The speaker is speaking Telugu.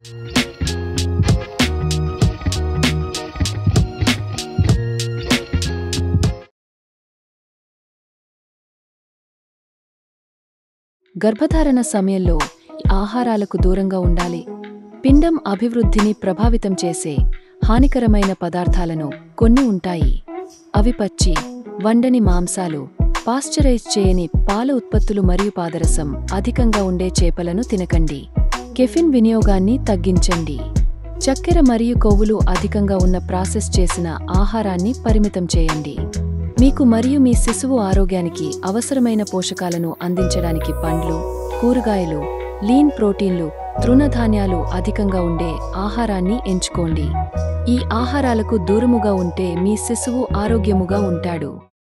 గర్భధారణ సమయంలో ఆహారాలకు దూరంగా ఉండాలి. పిండం అభివృద్ధిని ప్రభావితం చేసే హానికరమైన పదార్థాలను కొన్ని ఉంటాయి. అవి పచ్చి, వండని మాంసాలు, పాశ్చరైజ్ చేయని పాల ఉత్పత్తులు మరియు పాదరసం అధికంగా ఉండే చేపలను తినకండి. కెఫిన్ వినియోగాన్ని తగ్గించండి. చక్కెర మరియు కొవ్వులు అధికంగా ఉన్న ప్రాసెస్ చేసిన ఆహారాన్ని పరిమితం చేయండి. మీకు మరియు మీ శిశువు ఆరోగ్యానికి అవసరమైన పోషకాలను అందించడానికి పండ్లు, కూరగాయలు, లీన్ ప్రోటీన్లు, తృణధాన్యాలు అధికంగా ఉండే ఆహారాన్ని ఎంచుకోండి. ఈ ఆహారాలకు దూరముగా ఉంటే మీ శిశువు ఆరోగ్యముగా ఉంటాడు.